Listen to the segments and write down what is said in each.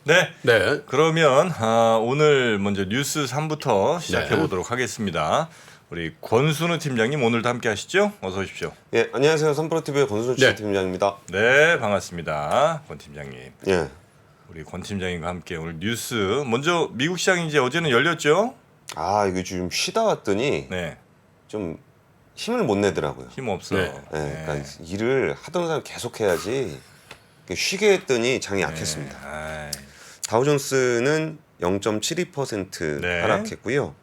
네. 네. 그러면 오늘 먼저 뉴스 3부터 시작해 보도록 하겠습니다. 우리 권순우 팀장님 오늘도 함께 하시죠? 어서 오십시오. 예, 안녕하세요. 삼프로TV의 권순우 팀장입니다. 네, 반갑습니다. 권 팀장님. 예. 우리 권 팀장님과 함께 오늘 뉴스 먼저 미국 시장이 이제 어제는 열렸죠? 아, 이거 좀 쉬다 왔더니 네. 좀 힘을 못 내더라고요. 힘 없어. 네. 예, 그러니까 일을 하던 사람 계속 해야지. 쉬게 했더니 장이 약했습니다. 아이, 다우존스는 0.72% 네. 하락했고요.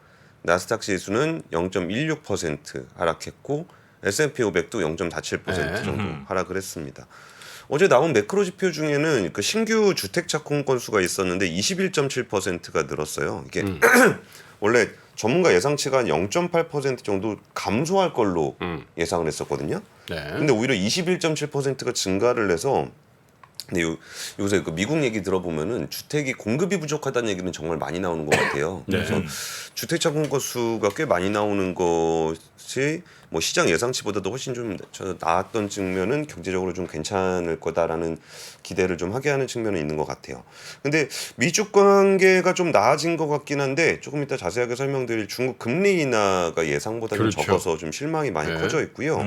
나스닥 지수는 0.16% 하락했고 S&P 500도 0.47% 네. 정도 하락을 했습니다. 어제 나온 매크로 지표 중에는 그 신규 주택 착공 건수가 있었는데 21.7%가 늘었어요. 이게 원래 전문가 예상치가 한 0.8% 정도 감소할 걸로 예상을 했었거든요. 네. 근데 오히려 21.7%가 증가를 해서 근데 요새 그 미국 얘기 들어보면은 주택이 공급이 부족하다는 얘기는 정말 많이 나오는 것 같아요. 네. 그래서 주택 착공 건수가 꽤 많이 나오는 것이 뭐 시장 예상치보다도 훨씬 좀 나았던 측면은 경제적으로 좀 괜찮을 거다라는 기대를 좀 하게 하는 측면은 있는 것 같아요. 근데 미중 관계가 좀 나아진 것 같긴 한데 조금 이따 자세하게 설명드릴 중국 금리 인하가 예상보다 좀 그렇죠. 적어서 좀 실망이 많이 네. 커져 있고요.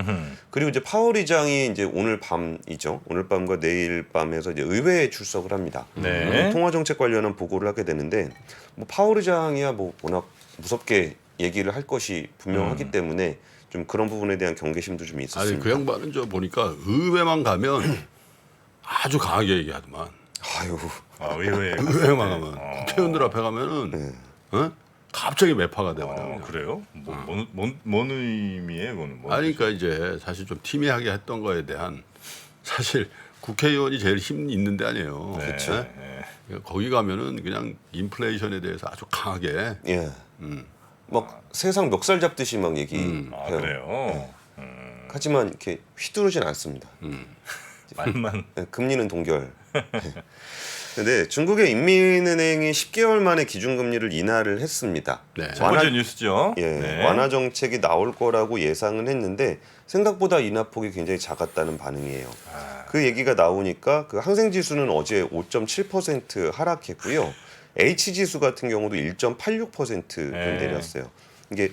그리고 이제 파월 의장이 이제 오늘 밤이죠. 오늘 밤과 내일 밤에서 이제 의회에 출석을 합니다. 네. 통화 정책 관련한 보고를 하게 되는데 뭐 파월 의장이야 뭐 워낙 무섭게 얘기를 할 것이 분명하기 때문에 좀 그런 부분에 대한 경계심도 좀 아니 있었습니다. 그 양반은 저 보니까 의회만 가면 아주 강하게 얘기하더만. 아유, 의외에 의회만 가면 국회의원들 앞에 가면은 어? 갑자기 매파가 되거든요. 그래요? 뭔 의미예요, 그거는? 아니 그러니까 이제 사실 좀 티미하게 했던 거에 대한 사실 국회의원이 제일 힘 있는 데 아니에요. 그렇죠. 네? 그러니까 거기 가면은 그냥 인플레이션에 대해서 아주 강하게 예. 막 세상 멱살 잡듯이 막 얘기해요. 그래요. 하지만 이렇게 휘두르진 않습니다. 말만. 금리는 동결. 근데 중국의 인민은행이 10개월 만에 기준금리를 인하를 했습니다. 네. 첫 번째 뉴스죠. 예, 네. 완화 정책이 나올 거라고 예상은 했는데 생각보다 인하폭이 굉장히 작았다는 반응이에요. 그 얘기가 나오니까 그 항생 지수는 어제 5.7% 하락했고요. H 지수 같은 경우도 1.86% 내렸어요. 이게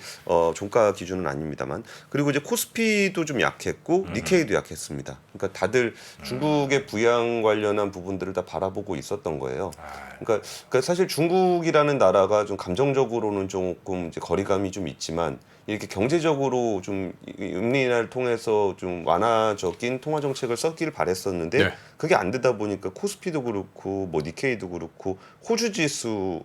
종가 기준은 아닙니다만 그리고 이제 코스피도 좀 약했고 니케이도 약했습니다. 그러니까 다들 중국의 부양 관련한 부분들을 다 바라보고 있었던 거예요. 그러니까 사실 중국이라는 나라가 좀 감정적으로는 조금 이제 거리감이 좀 있지만 이렇게 경제적으로 좀 금리 인하를 통해서 좀 완화적인 통화 정책을 썼기를 바랬었는데 네. 그게 안 되다 보니까 코스피도 그렇고 뭐 니케이도 그렇고 호주 지수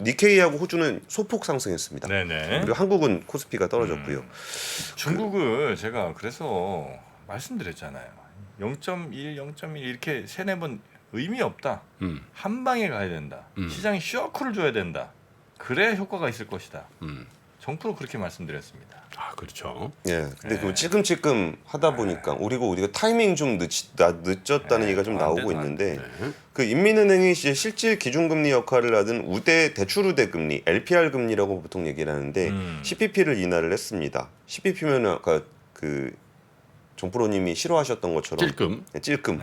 니케이하고 호주는 소폭 상승했습니다. 네네. 그리고 한국은 코스피가 떨어졌고요. 중국을 제가 그래서 말씀드렸잖아요. 0.1, 0.1 이렇게 세네 번 의미 없다. 한 방에 가야 된다. 시장이 쇼크를 줘야 된다. 그래야 효과가 있을 것이다. 정프로 그렇게 말씀드렸습니다. 아 그렇죠. 예. 근데 그 찔끔찔끔 하다 보니까 우리가 타이밍 좀 늦었다는 얘기가 좀 안 나오고 돼도 안 있는데 그 인민은행이 이제 실질 기준금리 역할을 하던 대출 우대 금리 LPR 금리라고 보통 얘기를 하는데 CPP를 인하를 했습니다. CPP면은 아까 그 정프로님이 싫어하셨던 것처럼 찔끔.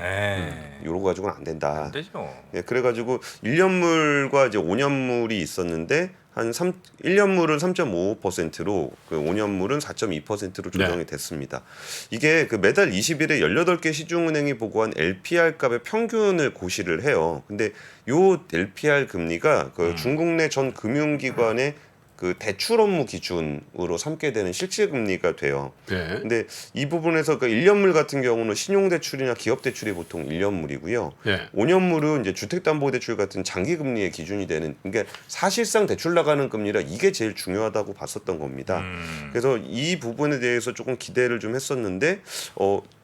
요거 가지고는 안 된다. 안 되죠. 예, 그래가지고 1년물과 이제 5년물이 있었는데 한 1년물은 3.55%로 그 5년물은 4.2%로 조정이 됐습니다. 이게 그 매달 20일에 18개 시중은행이 보고한 LPR 값의 평균을 고시를 해요. 근데 요 LPR 금리가 그 중국 내 전 금융기관의 그 대출 업무 기준으로 삼게 되는 실질 금리가 돼요. 네. 근데 이 부분에서 그 1년물 같은 경우는 신용대출이나 기업대출이 보통 1년물이고요. 네. 5년물은 이제 주택담보대출 같은 장기금리의 기준이 되는 그러니까 사실상 대출 나가는 금리라 이게 제일 중요하다고 봤었던 겁니다. 그래서 이 부분에 대해서 조금 기대를 좀 했었는데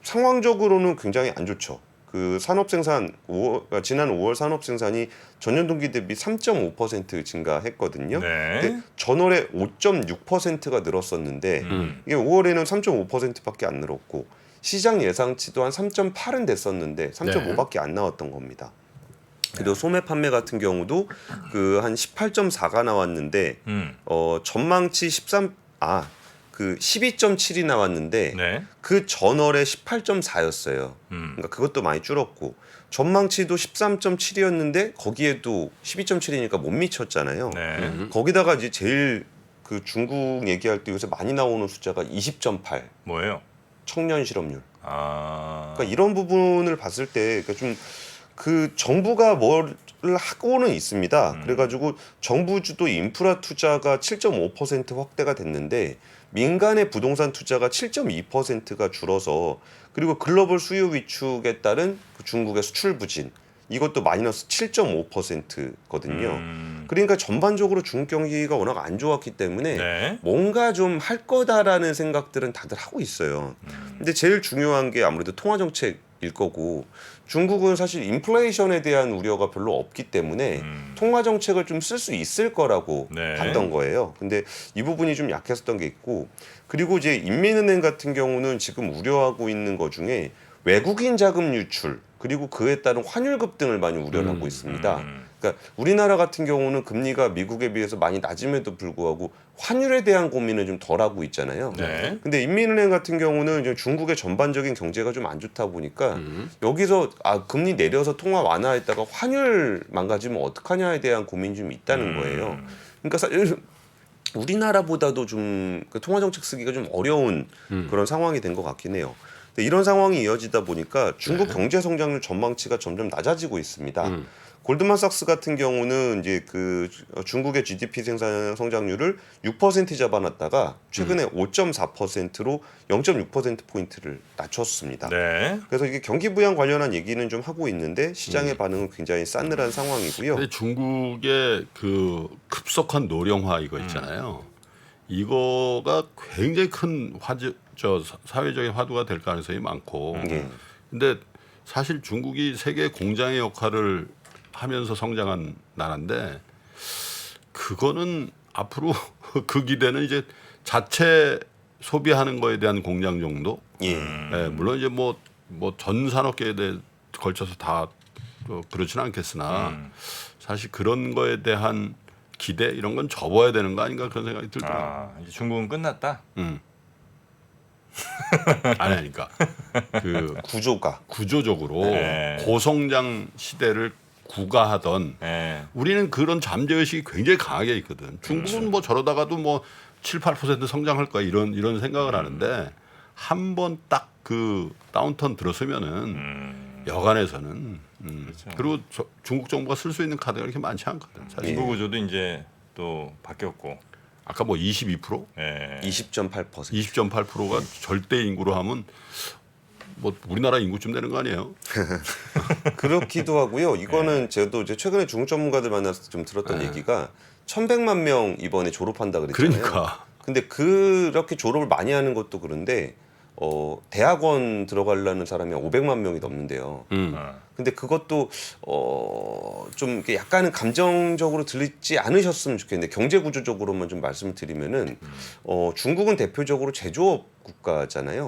상황적으로는 굉장히 안 좋죠. 그 산업생산 지난 5월 산업생산이 전년 동기 대비 3.5% 증가했거든요. 네. 근데 전월에 5.6%가 늘었었는데 이게 5월에는 3.5%밖에 안 늘었고 시장 예상치도 한 3.8은 됐었는데 3.5밖에 안 나왔던 겁니다. 그리고 소매 판매 같은 경우도 그 한 18.4가 나왔는데 전망치 그 12.7이 나왔는데 네. 그 전월에 18.4였어요. 그러니까 그것도 많이 줄었고 전망치도 13.7이었는데 거기에도 12.7이니까 못 미쳤잖아요. 네. 거기다가 이제 제일 그 중국 얘기할 때 요새 많이 나오는 숫자가 20.8 뭐예요? 청년 실업률. 아. 그러니까 이런 부분을 봤을 때 그러니까 좀 그 정부가 뭘 하고는 있습니다. 그래가지고 정부 주도 인프라 투자가 7.5% 확대가 됐는데 민간의 부동산 투자가 7.2%가 줄어서 그리고 글로벌 수요 위축에 따른 그 중국의 수출 부진 이것도 마이너스 7.5%거든요. 그러니까 전반적으로 중국 경기가 워낙 안 좋았기 때문에 네. 뭔가 좀 할 거다라는 생각들은 다들 하고 있어요. 근데 제일 중요한 게 아무래도 통화 정책일 거고 중국은 사실 인플레이션에 대한 우려가 별로 없기 때문에 통화 정책을 좀 쓸 수 있을 거라고 네. 봤던 거예요. 근데 이 부분이 좀 약했었던 게 있고 그리고 이제 인민은행 같은 경우는 지금 우려하고 있는 것 중에 외국인 자금 유출 그리고 그에 따른 환율 급등을 많이 우려를 하고 있습니다. 그러니까 우리나라 같은 경우는 금리가 미국에 비해서 많이 낮음에도 불구하고 환율에 대한 고민을 좀 덜 하고 있잖아요. 네. 근데 인민은행 같은 경우는 이제 중국의 전반적인 경제가 좀 안 좋다 보니까 여기서 금리 내려서 통화 완화했다가 환율 망가지면 어떡하냐에 대한 고민이 좀 있다는 거예요. 그러니까 사실 우리나라보다도 좀 통화 정책 쓰기가 좀 어려운 그런 상황이 된 것 같긴 해요. 근데 이런 상황이 이어지다 보니까 중국 경제 성장률 전망치가 점점 낮아지고 있습니다. 골드만삭스 같은 경우는 이제 그 중국의 GDP 생산 성장률을 6% 잡아놨다가 최근에 5.4%로 0.6% 포인트를 낮췄습니다. 네. 그래서 이게 경기 부양 관련한 얘기는 좀 하고 있는데 시장의 반응은 굉장히 싸늘한 상황이고요. 근데 중국의 그 급속한 노령화 이거 있잖아요. 이거가 굉장히 큰 사회적인 화두가 될 가능성이 많고. 예. 근데 사실 중국이 세계 공장의 역할을 하면서 성장한 나라인데 그거는 앞으로 그 기대는 이제 자체 소비하는 거에 대한 공장 정도. 예. 네, 물론 이제 뭐 전 산업계에 대해 걸쳐서 다 그렇지는 않겠으나 사실 그런 거에 대한 기대 이런 건 접어야 되는 거 아닌가 그런 생각이 들더라고요. 아, 이제 중국은 끝났다. 아니니까 그 구조가 구조적으로 네. 고성장 시대를 구가하던 네. 우리는 그런 잠재의식이 굉장히 강하게 있거든. 중국은 뭐 저러다가도 뭐 7, 8% 성장할 거야 이런 생각을 하는데 한 번 딱 그 다운턴 들었으면은 여간에서는 그렇죠. 그리고 중국 정부가 쓸 수 있는 카드가 이렇게 많지 않거든. 사실 인구 구조도 이제 또 바뀌었고. 아까 뭐 22%, 예. 20.8%. 20.8%가 절대 인구로 하면 뭐 우리나라 인구쯤 되는 거 아니에요? 그렇기도 하고요. 이거는 저도 이제 최근에 중국 전문가들 만나서 좀 들었던 얘기가 1,100만 명 이번에 졸업한다 그랬잖아요. 그러니까 근데 그렇게 졸업을 많이 하는 것도 그런데 대학원 들어가려는 사람이 500만 명이 넘는데요. 근데 그것도 좀 이렇게 약간은 감정적으로 들리지 않으셨으면 좋겠는데 경제 구조적으로만 좀 말씀을 드리면은 중국은 대표적으로 제조업 국가잖아요.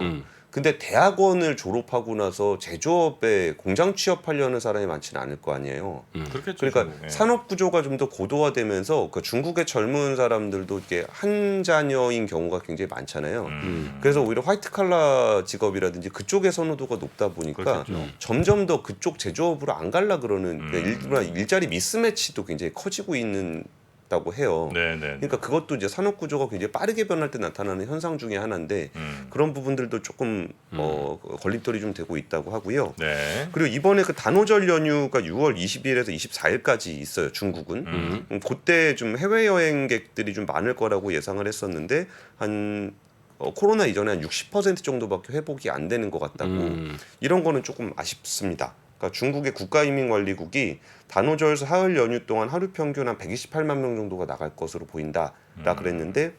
근데 대학원을 졸업하고 나서 제조업에 공장 취업하려는 사람이 많지는 않을 거 아니에요. 그렇겠죠. 그러니까 중국. 예. 산업 구조가 좀 더 고도화되면서 그 중국의 젊은 사람들도 이렇게 한 자녀인 경우가 굉장히 많잖아요. 그래서 오히려 화이트 칼라 직업이라든지 그쪽의 선호도가 높다 보니까 그렇겠죠. 점점 더 그쪽 제조업으로 안 갈라 그러는 그러니까 일자리 미스매치도 굉장히 커지고 있다고 해요. 네, 네. 그러니까 그것도 이제 산업 구조가 굉장히 빠르게 변할 때 나타나는 현상 중에 하나인데 그런 부분들도 조금 걸림돌이 좀 되고 있다고 하고요. 네. 그리고 이번에 그 단오절 연휴가 6월 22일에서 24일까지 있어요. 중국은. 그때 좀 해외 여행객들이 좀 많을 거라고 예상을 했었는데 한 코로나 이전에 한 60% 정도밖에 회복이 안 되는 것 같다고. 이런 거는 조금 아쉽습니다. 그러니까 중국의 국가이민관리국이 단오절 사흘 연휴 동안 하루 평균 한 128만 명 정도가 나갈 것으로 보인다라 그랬는데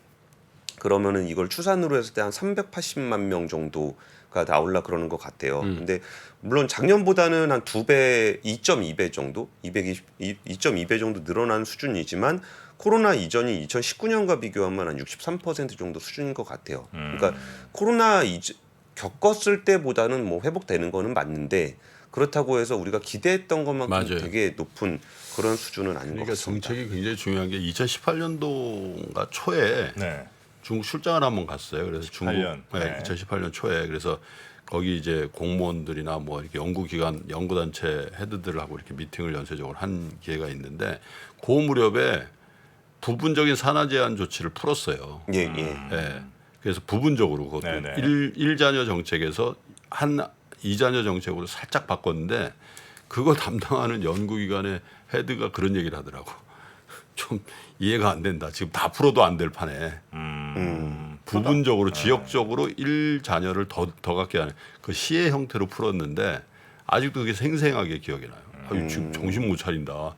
그러면은 이걸 추산으로 했을 때 한 380만 명 정도가 나올라 그러는 것 같아요. 근데 물론 작년보다는 한 2배, 2.2배 정도, 2.2배 정도 늘어난 수준이지만 코로나 이전이 2019년과 비교하면 한 63% 정도 수준인 것 같아요. 그러니까 코로나 겪었을 때보다는 뭐 회복되는 거는 맞는데 그렇다고 해서 우리가 기대했던 것만큼 맞아요. 되게 높은 그런 수준은 아닌 것 그러니까 같습니다. 정책이 굉장히 중요한 게 2018년도가 초에 네. 중국 출장을 한번 갔어요. 그래서 중국 18년. 네. 2018년 초에 그래서 거기 이제 공무원들이나 뭐 이렇게 연구기관, 연구단체 헤드들하고 이렇게 미팅을 연쇄적으로 한 기회가 있는데 그 무렵에 부분적인 산하 제한 조치를 풀었어요. 예, 예. 예. 그래서 부분적으로 그것도 네네. 1자녀 정책에서 한 2자녀 정책으로 살짝 바꿨는데 그거 담당하는 연구기관의 헤드가 그런 얘기를 하더라고. 좀 이해가 안 된다. 지금 다 풀어도 안 될 판에 부분적으로 지역적으로 1자녀를 더 갖게 하는 그 시의 형태로 풀었는데 아직도 그게 생생하게 기억이 나요. 아유, 지금 정신 못 차린다.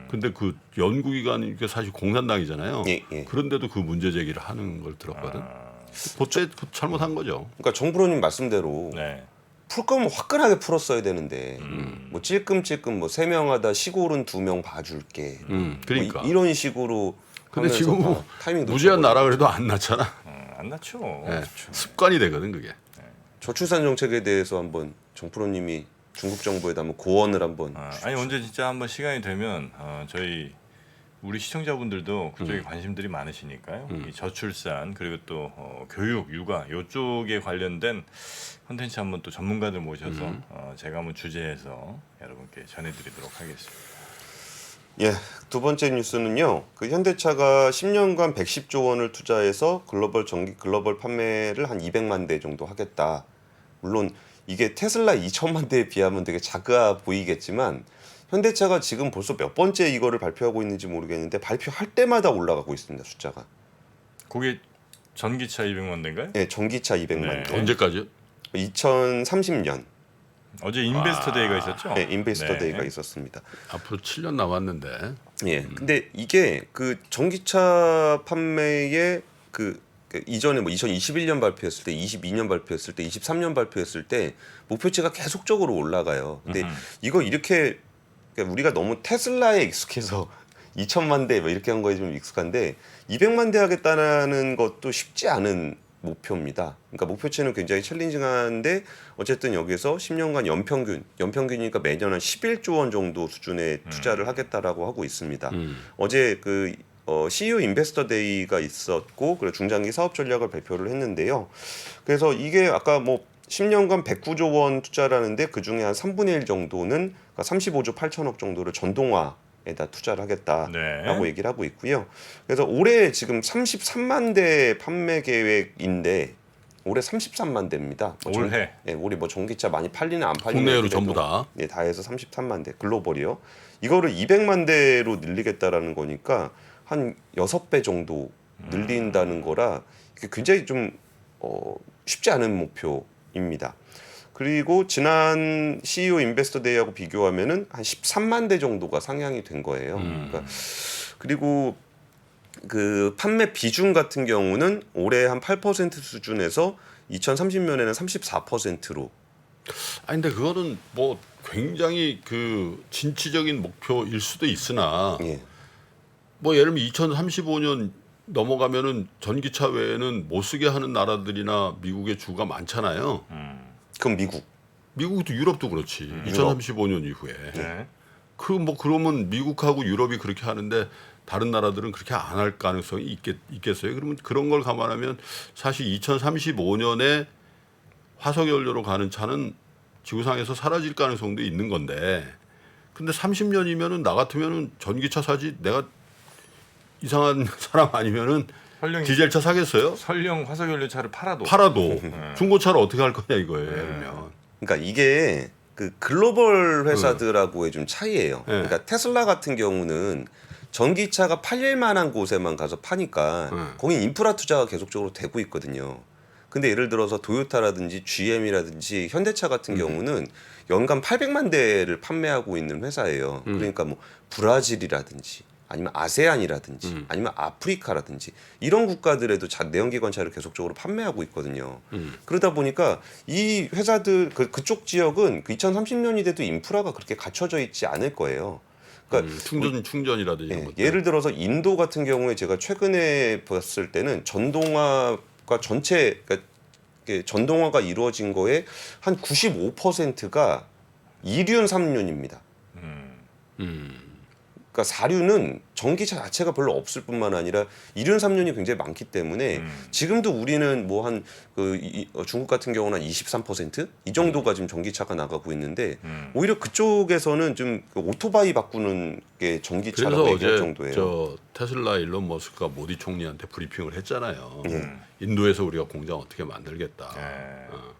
근데 그 연구기관이 이게 사실 공산당이잖아요. 예, 예. 그런데도 그 문제 제기를 하는 걸 들었거든. 그때 잘못한 거죠. 그러니까 정프로님 말씀대로 네. 풀 거면 화끈하게 풀었어야 되는데 뭐 찔끔찔끔 뭐 3명하다 시골은 2명 봐줄게. 그러니까. 뭐 이런 식으로 근데 하면서 지금 다 뭐 타이밍 무제한 놓쳐버리고. 나라 그래도 안 낳잖아. 안 낮죠. 예. 습관이 되거든 그게. 저출산 정책에 대해서 한번 정프로님이 중국 정부에다 한번 고언을 한번 아니 언제 진짜 한번 시간이 되면 저희 우리 시청자분들도 그쪽에 관심들이 많으시니까요. 이 저출산 그리고 또 교육, 육아 이쪽에 관련된 콘텐츠 한번 또 전문가들 모셔서 제가 한번 주제해서 여러분께 전해드리도록 하겠습니다. 예, 두 번째 뉴스는요. 그 현대차가 10년간 110조 원을 투자해서 글로벌 판매를 한 200만 대 정도 하겠다. 물론 이게 테슬라 2천만 대에 비하면 되게 작아 보이겠지만 현대차가 지금 벌써 몇 번째 이거를 발표하고 있는지 모르겠는데 발표할 때마다 올라가고 있습니다. 숫자가. 그게 전기차 200만 대인가요? 예, 전기차 200만 네. 대. 언제까지요? 2030년 어제 인베스터 데이가 있었죠? 네, 인베스터 네. 데이가 있었습니다. 앞으로 7년 남았는데. 예. 근데 이게 그 전기차 판매의 그 이전에 뭐 2021년 발표했을 때, 22년 발표했을 때, 23년 발표했을 때 목표치가 계속적으로 올라가요. 근데 이거 이렇게 그러니까 우리가 너무 테슬라에 익숙해서 2천만 대 뭐 이렇게 한 거에 좀 익숙한데 200만 대 하겠다는 것도 쉽지 않은 목표입니다. 그러니까 목표치는 굉장히 챌린징한데 어쨌든 여기서 10년간 연평균이니까 매년 한 11조 원 정도 수준의 투자를 하겠다라고 하고 있습니다. 어제 그 CEO 인베스터 데이가 있었고 그리고 중장기 사업 전략을 발표를 했는데요. 그래서 이게 아까 뭐 10년간 109조 원 투자라는데 그 중에 한 3분의 1 정도는 그러니까 35조 8천억 정도를 전동화에다 투자를 하겠다라고 네. 얘기를 하고 있고요. 그래서 올해 지금 33만 대 판매 계획인데 올해 33만 대입니다. 뭐 올해. 예, 올해 뭐 전기차 많이 팔리는 안 팔리는 국내로 그래도 전부 다. 다 해서 33만 대 글로벌이요. 이거를 200만 대로 늘리겠다라는 거니까 한 6배 정도 늘린다는 거라 이게 굉장히 좀 쉽지 않은 목표입니다. 그리고 지난 CEO 인베스터 데이하고 비교하면은 한 13만 대 정도가 상향이 된 거예요. 그러니까 그리고 그 판매 비중 같은 경우는 올해 한 8% 수준에서 2030년에는 34%로. 아니 근데 그거는 뭐 굉장히 그 진취적인 목표일 수도 있으나 예. 뭐 예를 들면 2035년 넘어가면은 전기차 외에는 못 쓰게 하는 나라들이나 미국의 주가 많잖아요. 그럼 미국. 미국도 유럽도 그렇지. 유럽. 2035년 이후에. 네. 그 뭐 그러면 미국하고 유럽이 그렇게 하는데 다른 나라들은 그렇게 안 할 가능성이 있겠어요. 그러면 그런 걸 감안하면 사실 2035년에 화석 연료로 가는 차는 지구상에서 사라질 가능성도 있는 건데 근데 30년이면은 나 같으면은 전기차 사지 내가 이상한 사람 아니면은 디젤차 사겠어요? 설령 화석연료차를 팔아도 중고차를 어떻게 할 거냐 이거예요. 그러면. 그러니까 이게 그 글로벌 회사들하고의 좀 차이예요. 그러니까 테슬라 같은 경우는 전기차가 팔릴 만한 곳에만 가서 파니까 거기 인프라 투자가 계속적으로 되고 있거든요. 근데 예를 들어서 도요타라든지 GM이라든지 현대차 같은 경우는 연간 800만 대를 판매하고 있는 회사예요. 그러니까 뭐 브라질이라든지 아니면 아세안이라든지 아니면 아프리카라든지 이런 국가들에도 내연기관차를 계속적으로 판매하고 있거든요. 그러다 보니까 이 회사들 그쪽 지역은 2030년이 돼도 인프라가 그렇게 갖춰져 있지 않을 거예요. 그러니까 충전이라든지 이런 것들. 예를 들어서 인도 같은 경우에 제가 최근에 봤을 때는 전동화가 전체 그러니까 전동화가 이루어진 거에 한 95%가 2륜 3륜입니다. 그러니까 사륜은 전기차 자체가 별로 없을 뿐만 아니라 2륜, 3륜이 굉장히 많기 때문에 지금도 우리는 뭐 한 중국 같은 경우는 한 23%이 정도가 지금 전기차가 나가고 있는데 오히려 그쪽에서는 좀 그 오토바이 바꾸는 게 전기차라고 그래서 얘기할 어제 정도예요. 저 테슬라 일론 머스크가 모디 총리한테 브리핑을 했잖아요. 예. 인도에서 우리가 공장 어떻게 만들겠다. 예. 어.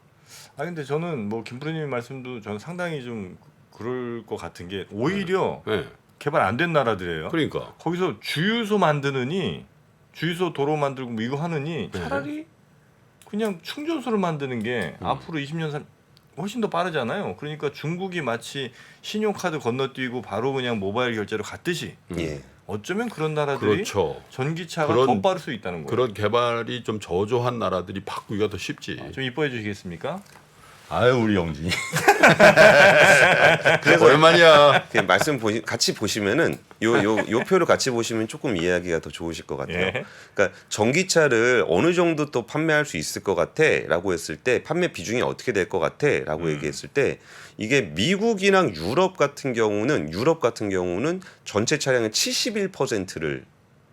아 근데 저는 뭐 김프로님 말씀도 저는 상당히 좀 그럴 것 같은 게 오히려 네. 개발 안 된 나라들이에요. 그러니까 거기서 주유소 만드느니 주유소 도로 만들고 뭐 이거 하느니 차라리 그냥 충전소를 만드는 게 앞으로 20년 훨씬 더 빠르잖아요. 그러니까 중국이 마치 신용카드 건너뛰고 바로 그냥 모바일 결제로 갔듯이 예. 어쩌면 그런 나라들이 그렇죠. 전기차가 그런- 더 빠를 수 있다는 거예요. 그런 개발이 좀 저조한 나라들이 바꾸기가 더 쉽지. 좀 이뻐해 주시겠습니까? 아유 우리 영진이. 그래서 오랜만이야. 그 말씀 같이 보시면은 요 표를 같이 보시면 조금 이해하기가 더 좋으실 것 같아요. 예. 그러니까 전기차를 어느 정도 또 판매할 수 있을 것 같아라고 했을 때 판매 비중이 어떻게 될 것 같아라고 얘기했을 때 이게 미국이랑 유럽 같은 경우는 전체 차량의 71%를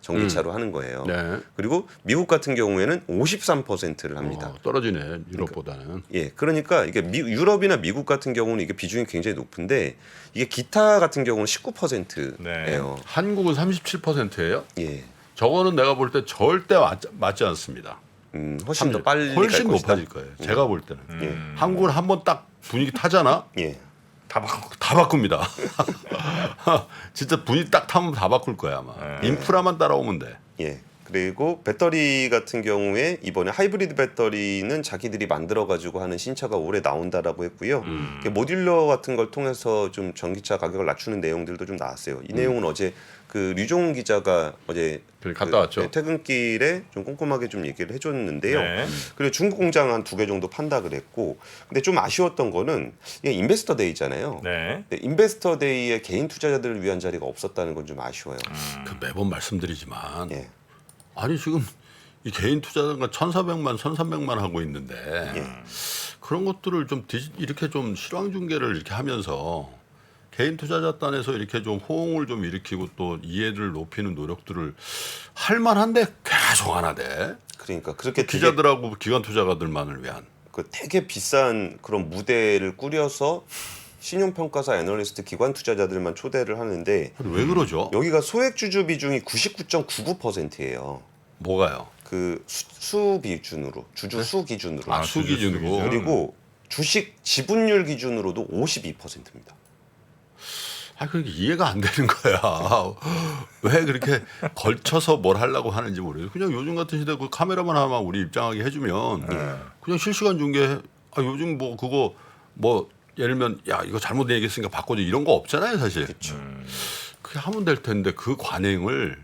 전기차로 하는 거예요. 네. 그리고 미국 같은 경우에는 53%를 합니다. 떨어지네 유럽보다는. 예, 그러니까 이게 유럽이나 미국 같은 경우는 이게 비중이 굉장히 높은데 이게 기타 같은 경우는 19%예요. 한국은 37%예요. 예, 저거는 내가 볼 때 절대 맞지 않습니다. 훨씬 더 빨리 훨씬 갈 것이다. 높아질 거예요. 제가 볼 때는. 예. 한국은 한번 딱 분위기 타잖아. 예, 다 바꾸고 다 바꿉니다. 진짜 분위기 딱 타면 다 바꿀 거야 아마. 인프라만 따라오면 돼. 예. 그리고 배터리 같은 경우에 이번에 하이브리드 배터리는 자기들이 만들어 가지고 하는 신차가 올해 나온다라고 했고요. 모듈러 같은 걸 통해서 좀 전기차 가격을 낮추는 내용들도 좀 나왔어요. 이 내용은 어제 그 류종훈 기자가 어제 그래, 갔다 왔죠. 퇴근길에 좀 꼼꼼하게 좀 얘기를 해줬는데요. 네. 그리고 중국 공장 한 2개 정도 판다 그랬고, 근데 좀 아쉬웠던 거는 이게 인베스터 데이잖아요. 네. 근데 인베스터 데이에 개인 투자자들을 위한 자리가 없었다는 건 좀 아쉬워요. 그 매번 말씀드리지만 예. 아니 지금 이 개인 투자자가 1,400만, 1,300만 하고 있는데 그런 것들을 좀 이렇게 좀 실황 중계를 이렇게 하면서 개인 투자자단에서 이렇게 좀 호응을 좀 일으키고 또 이해를 높이는 노력들을 할 만한데 계속 안 하대. 그러니까 그렇게 되게 기자들하고 기관 투자가들만을 위한. 그 되게 비싼 그런 무대를 꾸려서 신용평가사 애널리스트 기관 투자자들만 초대를 하는데 왜 그러죠? 여기가 소액 주주 비중이 99.99%예요. 뭐가요? 그 수 비준으로 주주 수 기준으로 아, 수 기준으로. 기준. 그리고 주식 지분율 기준으로도 52%입니다. 아, 그게 이해가 안 되는 거야. 왜 그렇게 걸쳐서 뭘 하려고 하는지 모르겠어요. 그냥 요즘 같은 시대 그 카메라만 하나만 우리 입장하게 해주면 그냥 실시간 중계. 아, 요즘 뭐 그거 뭐 예를 들면 야 이거 잘못 얘기했으니까 바꿔줘 이런 거 없잖아요 사실. 그렇죠. 그게 하면 될 텐데 그 관행을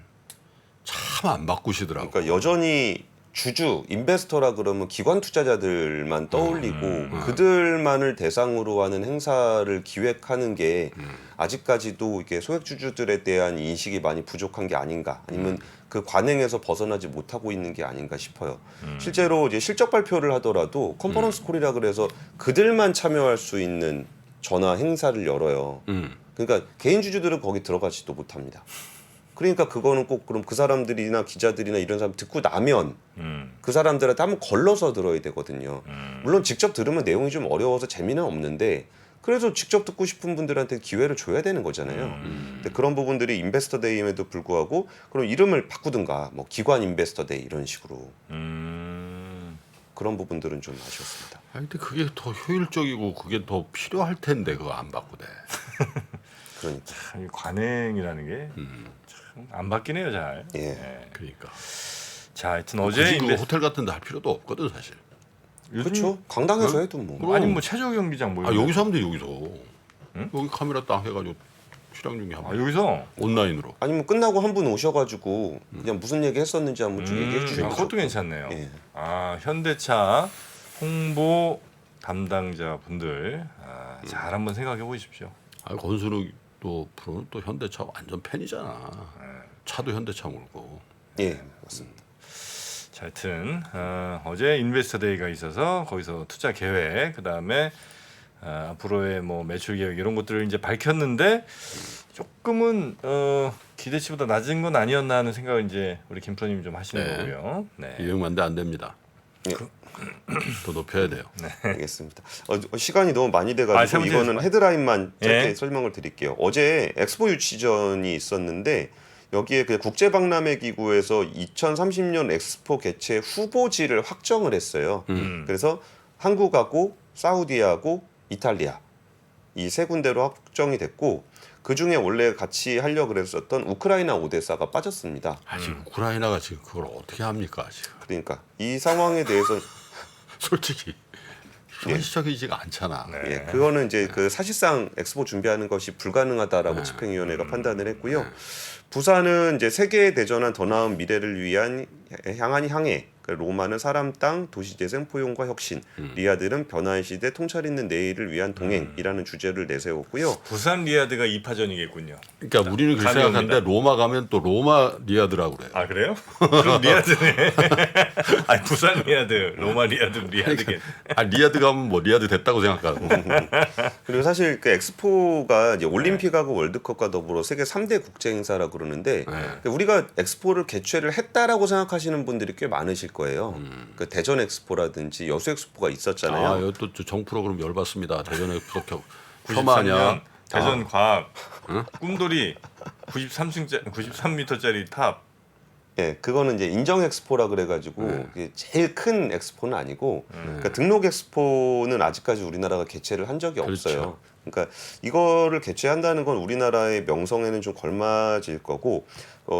참 안 바꾸시더라고. 그러니까 여전히 주주 인베스터라 그러면 기관 투자자들만 떠올리고 그들만을 대상으로 하는 행사를 기획하는 게 아직까지도 이게 소액 주주들에 대한 인식이 많이 부족한 게 아닌가 아니면 그 관행에서 벗어나지 못하고 있는 게 아닌가 싶어요. 실제로 이제 실적 발표를 하더라도 컨퍼런스 콜이라 그래서 그들만 참여할 수 있는 전화 행사를 열어요. 그러니까 개인 주주들은 거기 들어가지도 못합니다. 그러니까 그거는 꼭 그럼 그 사람들이나 기자들이나 이런 사람 듣고 나면 그 사람들한테 한번 걸러서 들어야 되거든요. 물론 직접 들으면 내용이 좀 어려워서 재미는 없는데 그래서 직접 듣고 싶은 분들한테 기회를 줘야 되는 거잖아요. 근데 그런 부분들이 인베스터 데이임에도 불구하고 그럼 이름을 바꾸든가 뭐 기관 인베스터 데이 이런 식으로 그런 부분들은 좀 아쉬웠습니다. 아니 근데 그게 더 효율적이고 그게 더 필요할 텐데 그거 안 바꾸대. 그러니까 참, 이 관행이라는 게 안 바뀌네요 잘. 예. 그러니까. 자, 하여튼 어제 굳이 그 호텔 같은 데 할 필요도 없거든 사실. 그렇죠. 강당에서 해도 뭐. 그럼. 아니 뭐 최저 경기장 뭐 아 이런 여기서 하면 돼 여기서. 여기 카메라 딱 해가지고 실황 중계 거. 하면 아, 여기서 온라인으로. 아니면 끝나고 한 분 오셔가지고 그냥 무슨 얘기 했었는지 한번 쭉 얘기해 아, 주시면 그것도 괜찮네요. 예. 아, 현대차 홍보 담당자 분들 잘 한번 생각해 보십시오. 아 권순욱 또 프로는 또 현대차 완전 팬이잖아. 차도 현대차 몰고. 예, 맞습니다. 자, 하여튼 어제 인베스터 데이가 있어서 거기서 투자 계획 그다음에 앞으로의 뭐 매출 계획 이런 것들을 이제 밝혔는데 조금은 기대치보다 낮은 건 아니었나 하는 생각을 이제 우리 김 프로님이 좀 하시는 네. 거고요. 네. 이용만데 안 됩니다. 예. 더 높여야 돼요. 알겠습니다. 시간이 너무 많이 세 돼가지고 번째 이거는 헤드라인만 짧게 예. 설명을 드릴게요. 어제 엑스포 유치전이 있었는데 여기에 그 국제박람회 기구에서 2030년 엑스포 개최 후보지를 확정을 했어요. 그래서 한국하고 사우디하고 이탈리아 이 세 군데로 확정이 됐고 그 중에 원래 같이 하려고 그랬었던 우크라이나 오데사가 빠졌습니다. 지금 우크라이나가 지금 그걸 어떻게 합니까 지금? 그러니까 이 상황에 대해서 솔직히 현실적이지가 않잖아. 네. 예, 그거는 이제 그 사실상 엑스포 준비하는 것이 불가능하다라고 집행위원회가 판단을 했고요. 부산은 이제 세계 대전환 더 나은 미래를 위한 향한 향해. 로마는 사람, 땅, 도시재생, 포용과 혁신. 리야드는 변화의 시대, 통찰 있는 내일을 위한 동행이라는 주제를 내세웠고요. 부산 리야드가 2파전이겠군요. 그러니까 우리는 그렇게 감이 생각하는데 옵니다. 로마 가면 또 로마 리야드라고 그래요. 아 그래요? 그럼 리야드네. 아니 부산 리야드, 로마 리야드, 리야드겠. 리야드 가면 뭐 리야드 됐다고 생각하고. 그리고 사실 그 엑스포가 이제 올림픽하고 월드컵과 더불어 세계 3대 국제 행사라고 그러는데 우리가 엑스포를 개최를 했다라고 생각하시는 분들이 꽤 많으실 거예요. 그 대전 엑스포라든지 여수 엑스포가 있었잖아요. 또 정 프로그램 열받습니다. 대전에 부석 93년 폄하냐? 대전 과학 꿈돌이 93m짜리 탑. 예, 그거는 이제 인정 엑스포라 그래가지고 그게 제일 큰 엑스포는 아니고 그러니까 등록 엑스포는 아직까지 우리나라가 개최를 한 적이 그렇죠. 없어요. 그러니까 이거를 개최한다는 건 우리나라의 명성에는 좀 걸맞을 거고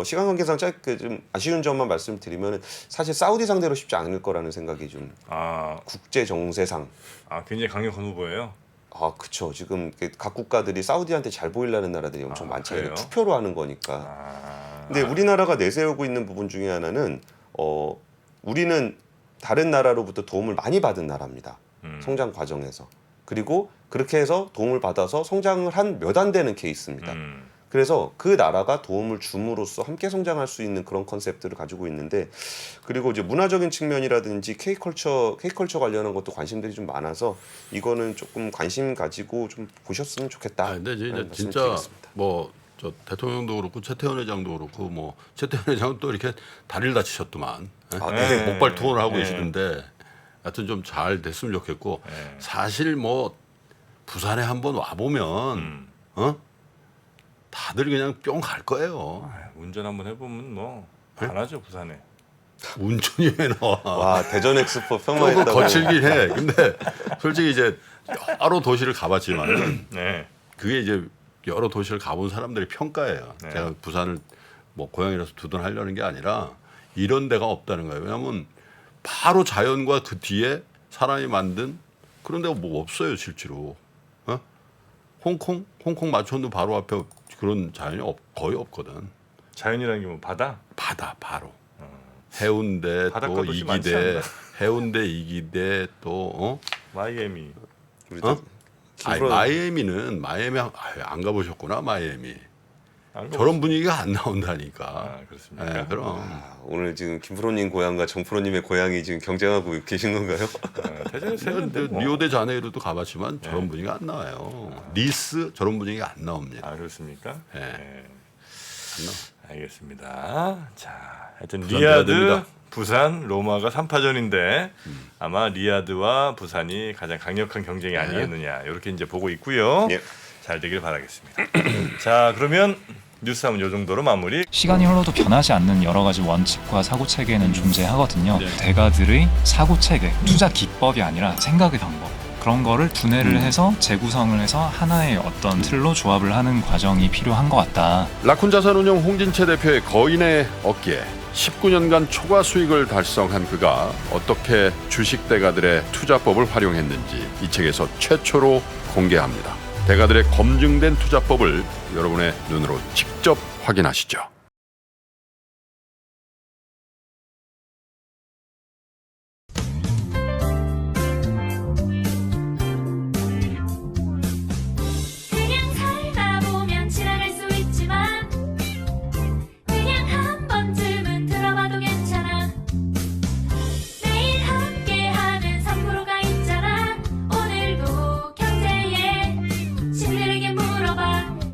시간 관계상 짧게 좀 아쉬운 점만 말씀드리면 사실 사우디 상대로 쉽지 않을 거라는 생각이 좀 국제 정세상 굉장히 강력한 후보예요. 그쵸. 지금 각 국가들이 사우디한테 잘 보이려는 나라들이 엄청 많잖아요. 그래요? 투표로 하는 거니까. 근데 우리나라가 내세우고 있는 부분 중에 하나는 우리는 다른 나라로부터 도움을 많이 받은 나라입니다. 성장 과정에서. 그리고 그렇게 해서 도움을 받아서 성장을 한 몇 안 되는 케이스입니다. 그래서 그 나라가 도움을 줌으로써 함께 성장할 수 있는 그런 컨셉들을 가지고 있는데 그리고 이제 문화적인 측면이라든지 K컬처 관련한 것도 관심들이 좀 많아서 이거는 조금 관심 가지고 좀 보셨으면 좋겠다. 근데 이제 라는 진짜 말씀드리겠습니다. 뭐 저 대통령도 그렇고 최태원 회장도 그렇고 뭐 최태원 회장은 또 이렇게 다리를 다치셨더만 네. 목발 투혼을 하고 네. 계시는데 하여튼 좀 잘 됐으면 좋겠고 사실 뭐 부산에 한번 와 보면 다들 그냥 뿅 갈 거예요. 운전 한번 해보면 뭐 안 하죠 부산에. 운전이 왜 나와? 와 대전 엑스포 조금 평화했다고. 거칠긴 해. 근데 솔직히 이제 여러 도시를 가봤지만 네. 그게 이제 여러 도시를 가본 사람들의 평가예요. 네. 제가 부산을 뭐 고향이라서 두둔하려는 게 아니라 이런 데가 없다는 거예요. 왜냐하면 바로 자연과 그 뒤에 사람이 만든 그런 데가 뭐 없어요 실제로. 홍콩 마천도 바로 앞에 그런 자연이 거의 없거든. 자연이라는 게 뭐 바다? 바다 바로. 해운대 바닷가 또 도시 많지 이기대, 않나? 해운대 이기대 또 마이애미. 우리도 마이애미는 안 가보셨구나 마이애미. 안 저런 분위기가 안 나온다니까. 그렇습니까? 네, 그럼. 오늘 지금 김프로님 고향과 정프로님의 고향이 지금 경쟁하고 계신 건가요? 대전에서 했는데 뭐. 리오데자네이로도 가봤지만 저런 분위기가 안 나와요. 니스 저런 분위기가 안 나옵니다. 그렇습니까? 네. 안 나와. 알겠습니다. 자, 하여튼 부산 리야드, 됩니다. 부산, 로마가 3파전인데 아마 리야드와 부산이 가장 강력한 경쟁이 아니겠느냐 이렇게 이제 보고 있고요. 예. 잘 되길 바라겠습니다. 자, 그러면 뉴스 한번 요 정도로 마무리. 시간이 흘러도 변하지 않는 여러 가지 원칙과 사고 체계는 존재하거든요. 대가들의 사고 체계, 투자 기법이 아니라 생각의 방법. 그런 거를 분해를 해서 재구성을 해서 하나의 어떤 틀로 조합을 하는 과정이 필요한 것 같다. 라쿤 자산운용 홍진채 대표의 거인의 어깨에 19년간 초과 수익을 달성한 그가 어떻게 주식 대가들의 투자법을 활용했는지 이 책에서 최초로 공개합니다. 대가들의 검증된 투자법을 여러분의 눈으로 직접 확인하시죠.